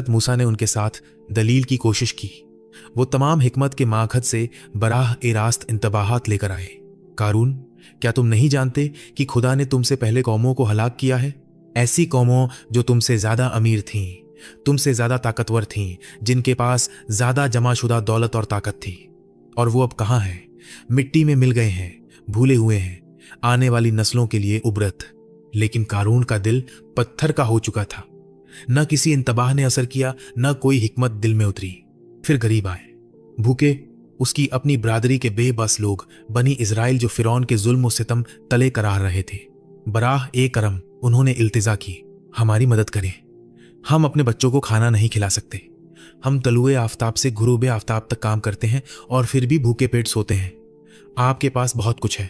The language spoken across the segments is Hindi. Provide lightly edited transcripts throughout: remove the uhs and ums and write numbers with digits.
मूसा ने उनके साथ दलील की कोशिश की। वो तमाम हिकमत के माखद से बराह ए रास्त इंतबाहात लेकर आए। कारून, क्या तुम नहीं जानते कि खुदा ने तुमसे पहले कौमों को हलाक किया है? ऐसी कौमों जो तुमसे ज्यादा अमीर थीं, तुमसे ज्यादा ताकतवर थीं, जिनके पास ज्यादा जमाशुदा दौलत और ताकत थी। और वो अब कहाँ हैं? मिट्टी में मिल गए हैं, भूले हुए हैं, आने वाली नस्लों के लिए उबरत। लेकिन कारून का दिल पत्थर का हो चुका था। न किसी इंतबाह ने असर किया, न कोई हिकमत दिल में उतरी। फिर गरीब आए, भूखे, उसकी अपनी बरादरी के बेबस लोग, बनी इज़राइल, जो फिरौन के जुल्म और सितम तले करार रहे थे। बराह ए करम उन्होंने इल्तिजा की, हमारी मदद करें। हम अपने बच्चों को खाना नहीं खिला सकते। हम तलुए आफताब से गुरूबे आफताब तक काम करते हैं और फिर भी भूखे पेट सोते हैं। आपके पास बहुत कुछ है,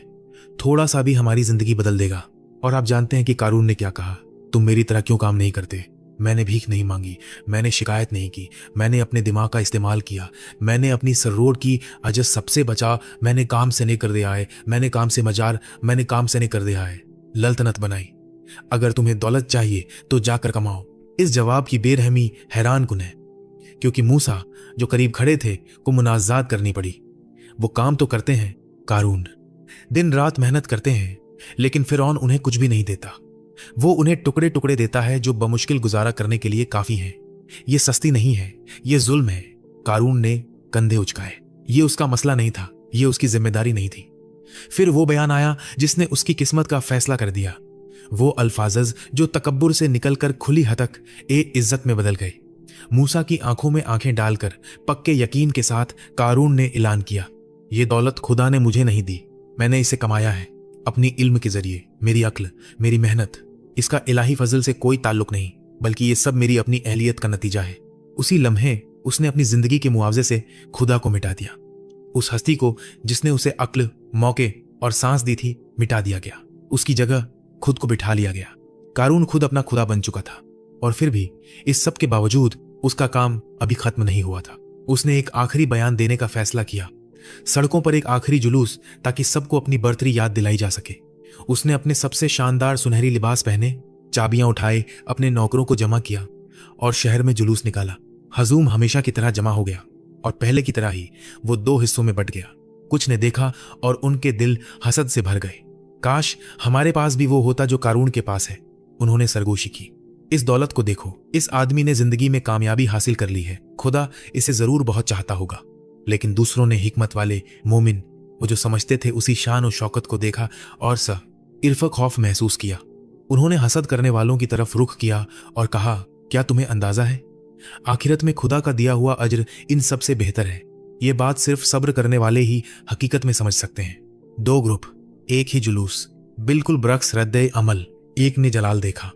थोड़ा सा भी हमारी जिंदगी बदल देगा। और आप जानते हैं कि कारून ने क्या कहा? तुम मेरी तरह क्यों काम नहीं करते? मैंने भीख नहीं मांगी, मैंने शिकायत नहीं की, मैंने अपने दिमाग का इस्तेमाल किया, मैंने अपनी सररोड की अजस सबसे बचा, मैंने काम से नहीं कर दिया है, मैंने काम से मजार, मैंने काम से नहीं कर दिया है। लल्तनत बनाई। अगर तुम्हें दौलत चाहिए तो जाकर कमाओ। इस जवाब की बेरहमी हैरान कुन है, क्योंकि मूसा जो करीब खड़े थे को मुनाजात करनी पड़ी। वो काम तो करते हैं कारून, दिन रात मेहनत करते हैं, लेकिन फिरौन उन्हें कुछ भी नहीं देता। वो उन्हें टुकड़े टुकड़े देता है जो बमुश्किल गुजारा करने के लिए काफी हैं। ये सस्ती नहीं है, ये जुल्म है। कारून ने कंधे उचकाए। ये उसका मसला नहीं था, ये उसकी जिम्मेदारी नहीं थी। फिर वो बयान आया जिसने उसकी किस्मत का फैसला कर दिया। वो अल्फाजज जो तकब्बुर से निकलकर खुली हतक ए इज्जत में बदल गए। मूसा की आंखों में आंखें डालकर पक्के यकीन के साथ कारून ने ऐलान किया, ये दौलत खुदा ने मुझे नहीं दी, मैंने इसे कमाया है अपनी इल्म के जरिए, मेरी अक्ल, मेरी मेहनत। इसका इलाही फजल से कोई ताल्लुक नहीं, बल्कि ये सब मेरी अपनी अहलियत का नतीजा है। उसी लम्हे उसने अपनी जिंदगी के मुआवजे से खुदा को मिटा दिया। उस हस्ती को जिसने उसे अक्ल, मौके और सांस दी थी, मिटा दिया गया। उसकी जगह खुद को बिठा लिया गया। कारून खुद अपना खुदा बन चुका था। और फिर भी इस सब के बावजूद उसका काम अभी खत्म नहीं हुआ था। उसने एक आखिरी बयान देने का फैसला किया, सड़कों पर एक आखिरी जुलूस, ताकि सबको अपनी बर्तरी याद दिलाई जा सके। उसने अपने सबसे शानदार सुनहरी लिबास पहने, चाबियां उठाए, अपने नौकरों को जमा किया और शहर में जुलूस निकाला। हजूम हमेशा की तरह जमा हो गया और पहले की तरह ही वो दो हिस्सों में बट गया। कुछ ने देखा और उनके दिल हसद से भर गए। काश हमारे पास भी वो होता जो कारून के पास है। उन्होंने सरगोशी की, इस दौलत को देखो, इस आदमी ने जिंदगी में कामयाबी हासिल कर ली है, खुदा इसे जरूर बहुत चाहता होगा। लेकिन दूसरों ने हिकमत वाले मोमिन, वो जो समझते थे, उसी शान और शौकत को देखा और इर्फ खौफ महसूस किया। उन्होंने हसद करने वालों की तरफ रुख किया और कहा, क्या तुम्हें अंदाजा है, आखिरत में खुदा का दिया हुआ अज्र इन सब से बेहतर है। ये बात सिर्फ सब्र करने वाले ही हकीकत में समझ सकते हैं। दो ग्रुप, एक ही जुलूस, बिल्कुल बरक्स रद्द अमल। एक ने जलाल देखा,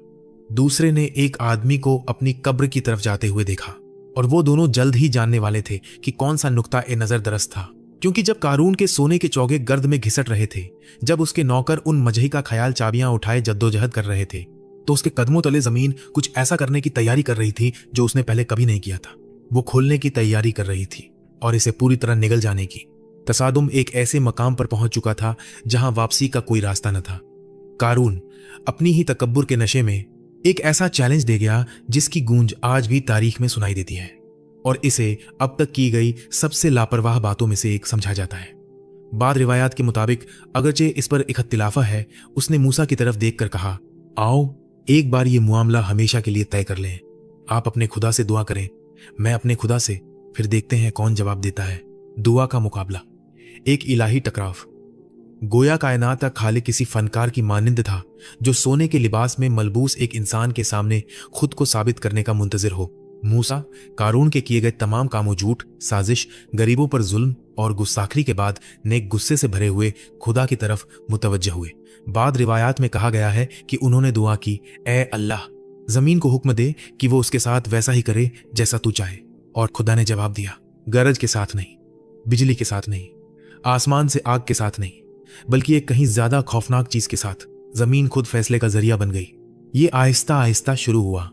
दूसरे ने एक आदमी को अपनी कब्र की तरफ जाते हुए देखा। और वो दोनों जल्द ही जानने वाले थे कि कौन सा नुक्ता ए नजर दरस्त था, क्योंकि जब कारून के सोने के चौगे गर्द में घिसट रहे थे, जब उसके नौकर उन मजही का ख्याल चाबियां उठाए जद्दोजहद कर रहे थे, तो उसके कदमों तले जमीन कुछ ऐसा करने की तैयारी कर रही थी जो उसने पहले कभी नहीं किया था। वो खोलने की तैयारी कर रही थी और इसे पूरी तरह निगल जाने की। तसादुम एक ऐसे मकाम पर पहुंच चुका था जहां वापसी का कोई रास्ता न था। कारून अपनी ही तकब्बुर के नशे में एक ऐसा चैलेंज दे गया जिसकी गूंज आज भी तारीख में सुनाई देती है और इसे अब तक की गई सबसे लापरवाह बातों में से एक समझा जाता है। बाद रिवायात के मुताबिक, अगरचे इस पर इख्तिलाफा है, उसने मूसा की तरफ देखकर कहा, आओ एक बार ये मामला हमेशा के लिए तय कर लें। आप अपने खुदा से दुआ करें, मैं अपने खुदा से, फिर देखते हैं कौन जवाब देता है। दुआ का मुकाबला, एक इलाही टकराव। गोया कायनात का खालिक किसी फनकार की मानिंद था जो सोने के लिबास में मलबूस एक इंसान के सामने खुद को साबित करने का मुंतजिर हो। मूसा कारून के किए गए तमाम कामों, झूठ, साजिश, गरीबों पर जुल्म और गुस्साखरी के बाद नेक गुस्से से भरे हुए खुदा की तरफ मुतवज्जह हुए। बाद रिवायात में कहा गया है कि उन्होंने दुआ की, ए अल्लाह, जमीन को हुक्म दे कि वो उसके साथ वैसा ही करे जैसा तू चाहे। और खुदा ने जवाब दिया, गरज के साथ नहीं, बिजली के साथ नहीं, आसमान से आग के साथ नहीं, बल्कि एक कहीं ज्यादा खौफनाक चीज के साथ। जमीन खुद फैसले का जरिया बन गई। ये आहिस्ता आहिस्ता शुरू हुआ।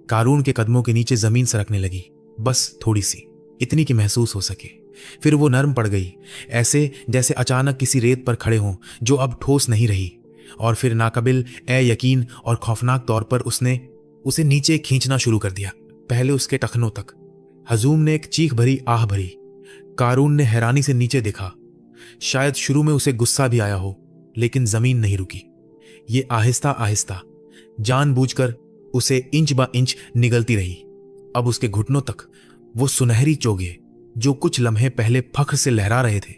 कारून के कदमों के नीचे जमीन सरकने लगी, बस थोड़ी सी, इतनी कि महसूस हो सके। फिर वो नरम पड़ गई, ऐसे जैसे अचानक किसी रेत पर खड़े हों जो अब ठोस नहीं रही। और फिर नाकाबिल ए यकीन और खौफनाक तौर पर उसने उसे नीचे खींचना शुरू कर दिया। पहले उसके टखनों तक। हजूम ने एक चीख भरी आह भरी। कारून ने हैरानी से नीचे देखा। शायद शुरू में उसे गुस्सा भी आया हो, लेकिन जमीन नहीं रुकी। ये आहिस्ता आहिस्ता जानबूझकर उसे इंच बा इंच निगलती रही। अब उसके घुटनों तक वो सुनहरी चोगे जो कुछ लम्हे पहले फख्र से लहरा रहे थे,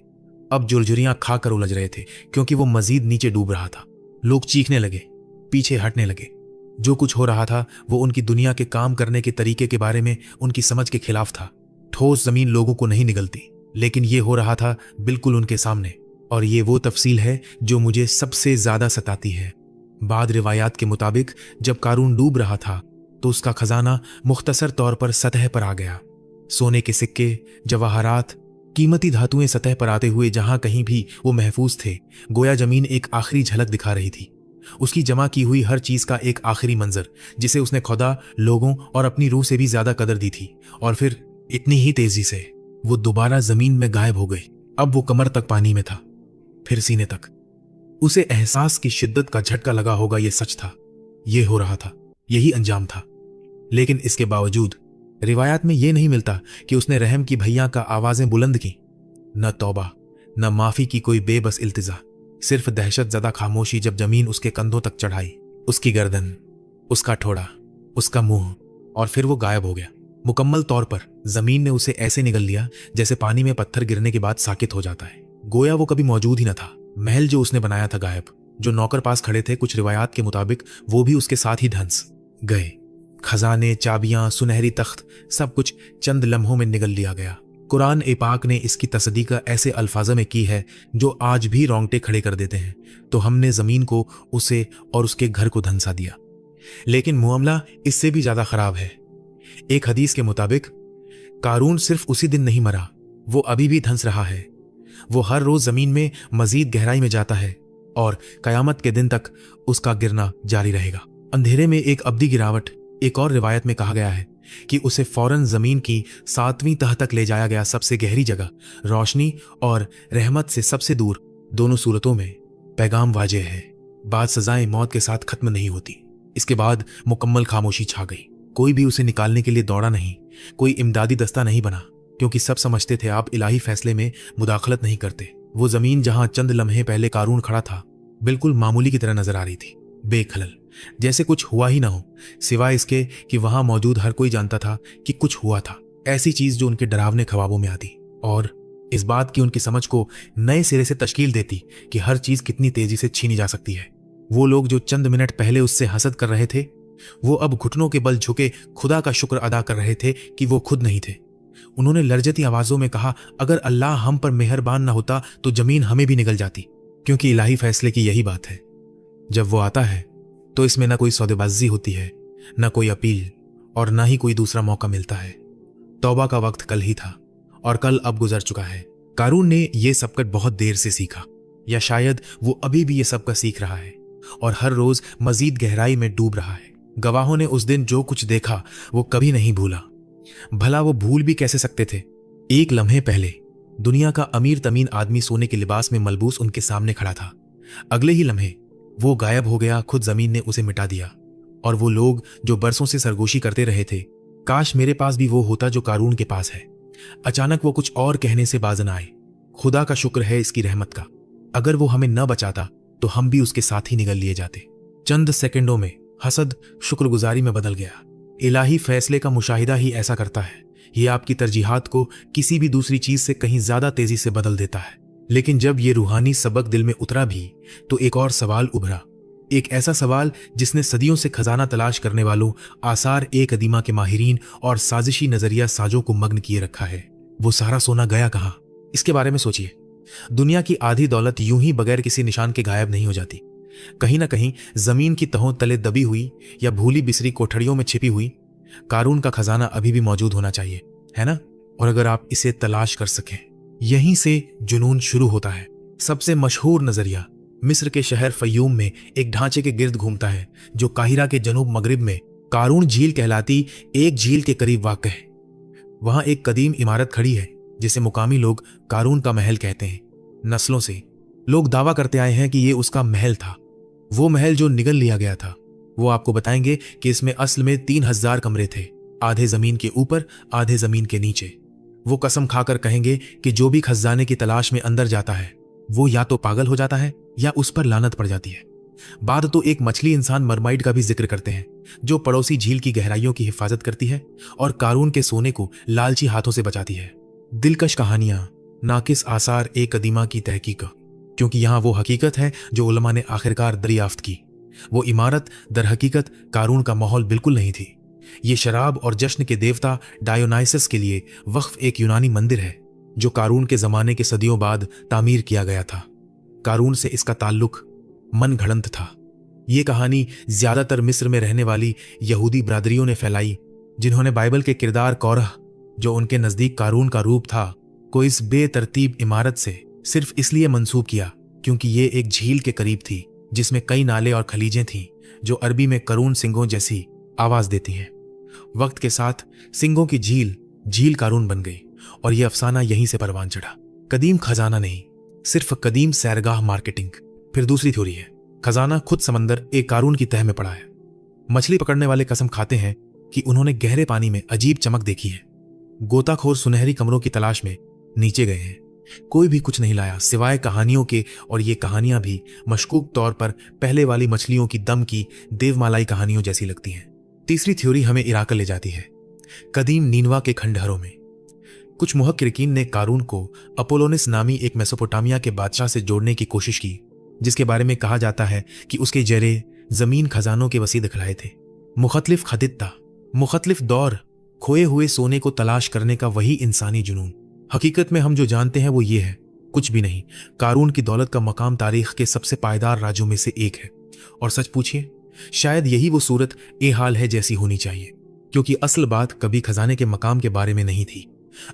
अब जुरजुरियां खाकर उलझ रहे थे, क्योंकि वो मजीद नीचे डूब रहा था। लोग चीखने लगे, पीछे हटने लगे। जो कुछ हो रहा था वो उनकी दुनिया के काम करने के तरीके के बारे में उनकी समझ के खिलाफ था। ठोस जमीन लोगों को नहीं निगलती, लेकिन ये हो रहा था बिल्कुल उनके सामने। और ये वो तफसील है जो मुझे सबसे ज्यादा सताती है। बाद रिवायात के मुताबिक जब कारून डूब रहा था तो उसका खजाना मुख्तसर तौर पर सतह पर आ गया। सोने के सिक्के, जवाहरात, कीमती धातुएं सतह पर आते हुए जहां कहीं भी वो महफूज थे। गोया जमीन एक आखिरी झलक दिखा रही थी, उसकी जमा की हुई हर चीज का एक आखिरी मंजर, जिसे उसने खुदा, लोगों और अपनी रूह से भी ज्यादा कदर दी थी। और फिर इतनी ही तेजी से वो दोबारा जमीन में गायब हो गई। अब वो कमर तक पानी में था, फिर सीने तक। उसे एहसास की शिद्दत का झटका लगा होगा। ये सच था, ये हो रहा था, यही अंजाम था। लेकिन इसके बावजूद रिवायात में यह नहीं मिलता कि उसने रहम की भैया का आवाजें बुलंद की। न तौबा, न माफी की कोई बेबस इल्तिजा, सिर्फ दहशत ज़दा खामोशी। जब जमीन उसके कंधों तक चढ़ाई, उसकी गर्दन, उसका ठोड़ा, उसका मुंह, और फिर वो गायब हो गया मुकम्मल तौर पर। जमीन ने उसे ऐसे निगल लिया जैसे पानी में पत्थर गिरने के बाद साकित हो जाता है। गोया वो कभी मौजूद ही न था। महल जो उसने बनाया था गायब। जो नौकर पास खड़े थे, कुछ रिवायात के मुताबिक वो भी उसके साथ ही धंस गए। खजाने, चाबियां, सुनहरी तख्त, सब कुछ चंद लम्हों में निगल लिया गया। कुरान ए पाक ने इसकी तस्दीक ऐसे अल्फाजों में की है जो आज भी रोंगटे खड़े कर देते हैं। तो हमने जमीन को, उसे और उसके घर को धंसा दिया। लेकिन मामला इससे भी ज्यादा खराब है। एक हदीस के मुताबिक कारून सिर्फ उसी दिन नहीं मरा, वो अभी भी धंस रहा है। वो हर रोज जमीन में मजीद गहराई में जाता है और कयामत के दिन तक उसका गिरना जारी रहेगा। अंधेरे में एक अब्दी गिरावट। एक और रिवायत में कहा गया है कि उसे फौरन जमीन की 7वीं तह तक ले जाया गया, सबसे गहरी जगह। रोशनी और रहमत से सबसे दूर। दोनों सूरतों में पैगाम वाजे है। बाद सजाएं मौत के साथ खत्म नहीं होती। इसके बाद मुकम्मल खामोशी छा गई। कोई भी उसे निकालने के लिए दौड़ा नहीं, कोई इमदादी दस्ता नहीं बना, क्योंकि सब समझते थे आप इलाही फैसले में मुदाखलत नहीं करते। वो जमीन जहां चंद लम्हे पहले कारून खड़ा था, बिल्कुल मामूली की तरह नजर आ रही थी, बेखलल, जैसे कुछ हुआ ही ना हो, सिवाय इसके कि वहां मौजूद हर कोई जानता था कि कुछ हुआ था। ऐसी चीज जो उनके डरावने ख्वाबों में आती और इस बात की उनकी समझ को नए सिरे से तश्कील देती कि हर चीज कितनी तेजी से छीनी जा सकती है। वो लोग जो चंद मिनट पहले उससे हसद कर रहे थे, वो अब घुटनों के बल झुके खुदा का शुक्र अदा कर रहे थे कि वो खुद नहीं थे। उन्होंने लर्जती आवाजों में कहा, अगर अल्लाह हम पर मेहरबान ना होता तो जमीन हमें भी निगल जाती। क्योंकि इलाही फैसले की यही बात है, जब वो आता है तो इसमें ना कोई सौदेबाजी होती है, ना कोई अपील, और ना ही कोई दूसरा मौका मिलता है। तौबा का वक्त कल ही था और कल अब गुजर चुका है। कारून ने यह सबकट बहुत देर से सीखा, या शायद वो अभी भी ये सबका सीख रहा है और हर रोज मजीद गहराई में डूब रहा है। गवाहों ने उस दिन जो कुछ देखा वो कभी नहीं भूला। भला वो भूल भी कैसे सकते थे? एक लम्हे पहले दुनिया का अमीर तमीन आदमी सोने के लिबास में मलबूस उनके सामने खड़ा था। अगले ही लम्हे वो गायब हो गया, खुद जमीन ने उसे मिटा दिया। और वो लोग जो बरसों से सरगोशी करते रहे थे, काश मेरे पास भी वो होता जो कारून के पास है। अचानक वो कुछ और कहने से बाज न आए। खुदा का शुक्र है इसकी रहमत का। अगर वो हमें न बचाता तो हम भी उसके साथ ही निगल लिए जाते। चंद सेकंडों में हसद शुक्रगुजारी में बदल गया। इलाही फैसले का मुशाहिदा ही ऐसा करता है। ये आपकी तरजीहात को किसी भी दूसरी चीज से कहीं ज्यादा तेजी से बदल देता है। लेकिन जब ये रूहानी सबक दिल में उतरा भी तो एक और सवाल उभरा। एक ऐसा सवाल जिसने सदियों से खजाना तलाश करने वालों, आसार ए कदीमा के माहिरीन और साजिशी नजरिया साजों को मग्न किए रखा है। वो सारा सोना गया कहाँ? इसके बारे में सोचिए। दुनिया की आधी दौलत यूं ही बगैर किसी निशान के गायब नहीं हो जाती। कहीं ना कहीं जमीन की तहों तले दबी हुई या भूली बिसरी कोठड़ियों में छिपी हुई कारून का खजाना अभी भी मौजूद होना चाहिए, है ना? और अगर आप इसे तलाश कर सकें, यहीं से जुनून शुरू होता है। सबसे मशहूर नजरिया मिस्र के शहर फयूम में एक ढांचे के गिर्द घूमता है जो काहिरा के जनूब मगरिब में कारून झील कहलाती एक झील के करीब वाक़ है। वहां एक कदीम इमारत खड़ी है जिसे मुकामी लोग कारून का महल कहते हैं। नस्लों से लोग दावा करते आए हैं कि ये उसका महल था, वो महल जो निगल लिया गया था। वो आपको बताएंगे कि इसमें असल में 3000 कमरे थे, आधे जमीन के ऊपर, आधे जमीन के नीचे। वो कसम खाकर कहेंगे कि जो भी खजाने की तलाश में अंदर जाता है वो या तो पागल हो जाता है या उस पर लानत पड़ जाती है। बाद तो एक मछली इंसान मरमाइड का भी जिक्र करते हैं, जो पड़ोसी झील की गहराइयों की हिफाजत करती है और कारून के सोने को लालची हाथों से बचाती है। दिलकश कहानियां, नाकिस आसार ए कदीमा की तहकीक, क्योंकि यहां वो हकीकत है जो उलमा ने आखिरकार दरियाफ्त की। वो इमारत दर हकीकत कारून का माहौल बिल्कुल नहीं थी। ये शराब और जश्न के देवता डायोनाइसस के लिए वक्फ एक यूनानी मंदिर है जो कारून के जमाने के सदियों बाद तामीर किया गया था। कारून से इसका ताल्लुक मन घड़ंत था। ये कहानी ज्यादातर मिस्र में रहने वाली यहूदी ब्रादरियों ने फैलाई, जिन्होंने बाइबल के किरदार कौरह, जो उनके नजदीक कारून का रूप था, को इस बेतरतीब इमारत से सिर्फ इसलिए मंसूब किया क्योंकि ये एक झील के करीब थी जिसमें कई नाले और खलीजें थीं जो अरबी में करून सिंगों जैसी आवाज देती हैं। वक्त के साथ सिंगों की झील कारून बन गई और यह अफसाना यहीं से परवान चढ़ा। कदीम खजाना नहीं, सिर्फ कदीम सैरगाह मार्केटिंग। फिर दूसरी थ्योरी है, खजाना खुद समंदर एक कारून की तह में पड़ा है। मछली पकड़ने वाले कसम खाते हैं कि उन्होंने गहरे पानी में अजीब चमक देखी है। गोताखोर सुनहरी कमरों की तलाश में नीचे गए हैं, कोई भी कुछ नहीं लाया सिवाय कहानियों के, और ये कहानियां भी मशकूक तौर पर पहले वाली मछलियों की दम की देवमालाई कहानियों जैसी लगती हैं। तीसरी थ्योरी हमें इराक ले जाती है, कदीम नीनवा के खंडहरों में। कुछ मुहक्किरीन ने कारून को अपोलोनिस नामी एक मेसोपोटामिया के बादशाह से जोड़ने की कोशिश की, जिसके बारे में कहा जाता है कि उसके जरे जमीन खजानों के वसी दिखलाए थे। मुख्तलिफ खदित्ता, मुख्तलिफ दौर, खोए हुए सोने को तलाश करने का वही इंसानी जुनून। हकीकत में हम जो जानते हैं वो ये है, कुछ भी नहीं। कारून की दौलत का मकाम तारीख के सबसे पायदार राजों में से एक है, और सच पूछिए शायद यही वो सूरत ए हाल है जैसी होनी चाहिए, क्योंकि असल बात कभी खजाने के मकाम के बारे में नहीं थी।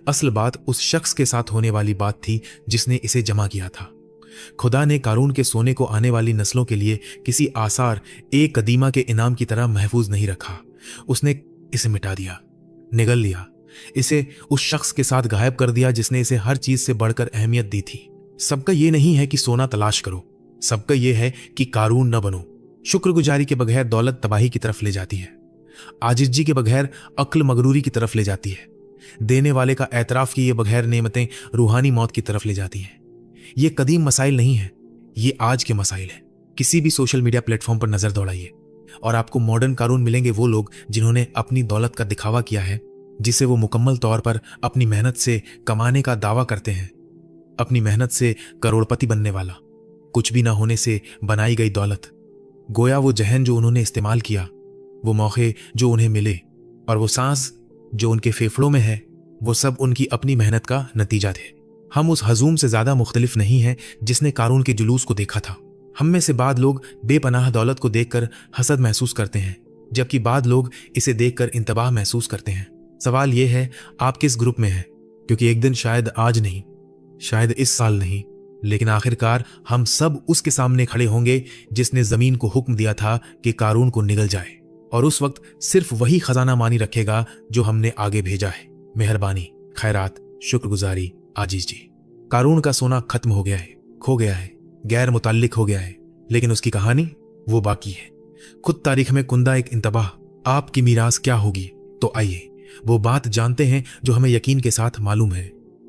असल बात उस शख्स के साथ होने वाली बात थी जिसने इसे जमा किया था। खुदा ने कारून के सोने को आने वाली नस्लों के लिए किसी आसार ए कदीमा के इनाम की तरह महफूज नहीं रखा। उसने इसे मिटा दिया, निगल लिया, इसे उस शख्स के साथ गायब कर दिया जिसने इसे हर चीज से बढ़कर अहमियत दी थी। सबका यह नहीं है कि सोना तलाश करो, सबका यह है कि कारून न बनो। शुक्रगुजारी के बगैर दौलत तबाही की तरफ ले जाती है, आजिज़ी के बगैर अक्ल मगरूरी की तरफ ले जाती है, देने वाले का एतराफ किए बगैर नेमतें रूहानी मौत की तरफ ले जाती हैं। ये कदीम मसाइल नहीं है, ये आज के मसाइल है। किसी भी सोशल मीडिया प्लेटफॉर्म पर नजर दौड़ाइए और आपको मॉडर्न कारून मिलेंगे वो लोग जिन्होंने अपनी दौलत का दिखावा किया है, जिसे वो मुकम्मल तौर पर अपनी मेहनत से कमाने का दावा करते हैं। अपनी मेहनत से करोड़पति बनने वाला, कुछ भी ना होने से बनाई गई दौलत, गोया वो जहन जो उन्होंने इस्तेमाल किया, वो मौके जो उन्हें मिले और वो सांस जो उनके फेफड़ों में है, वो सब उनकी अपनी मेहनत का नतीजा थे। हम उस हजूम से ज्यादा मुख्तलिफ नहीं है जिसने कारून के जुलूस को देखा था। हम में से बाद लोग बेपनाह दौलत को देखकर हसद महसूस करते हैं, जबकि बाद लोग इसे देखकर इंतबाह महसूस करते हैं। सवाल यह है आप किस ग्रुप में हैं, क्योंकि एक दिन शायद आज नहीं, शायद इस साल नहीं, लेकिन आखिरकार हम सब उसके सामने खड़े होंगे जिसने जमीन को हुक्म दिया था कि कारून को निगल जाए, और उस वक्त सिर्फ वही खजाना मानी रखेगा जो हमने आगे भेजा है। मेहरबानी, खैरात, शुक्रगुजारी, आजीजी। कारून का सोना खत्म हो गया है, खो गया है, गैर मुताल्लिक हो गया है, लेकिन उसकी कहानी वो बाकी है। खुद तारीख में कुंदा एक इंतबाह, आपकी मीरास क्या होगी। तो आइए वो बात जानते हैं जो हमें यकीन के साथ मालूम है।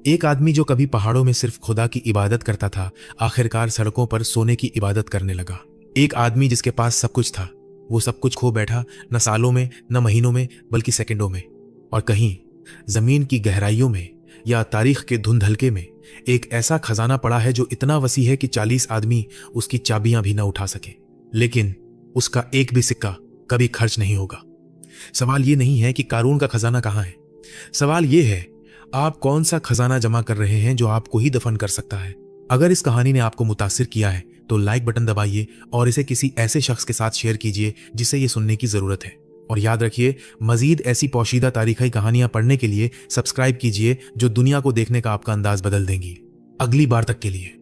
एक आदमी जो कभी पहाड़ों में सिर्फ खुदा की इबादत करता था, आखिरकार सड़कों पर सोने की इबादत करने लगा। एक आदमी जिसके पास सब कुछ था, वो सब कुछ खो बैठा, न सालों में, न महीनों में, बल्कि सेकंडों में। और कहीं जमीन की गहराइयों में या तारीख के धुंधलके में एक ऐसा खजाना पड़ा है जो इतना वसी है कि 40 आदमी उसकी चाबियां भी न उठा सके, लेकिन उसका एक भी सिक्का कभी खर्च नहीं होगा। सवाल ये नहीं है कि कारून का खजाना कहाँ है, सवाल ये है आप कौन सा खजाना जमा कर रहे हैं जो आपको ही दफन कर सकता है। अगर इस कहानी ने आपको मुतासिर किया है तो लाइक बटन दबाइए और इसे किसी ऐसे शख्स के साथ शेयर कीजिए जिसे ये सुनने की जरूरत है। और याद रखिए, मजीद ऐसी पोशीदा तारीखी कहानियां पढ़ने के लिए सब्सक्राइब कीजिए जो दुनिया को देखने का आपका अंदाज बदल देंगी। अगली बार तक के लिए।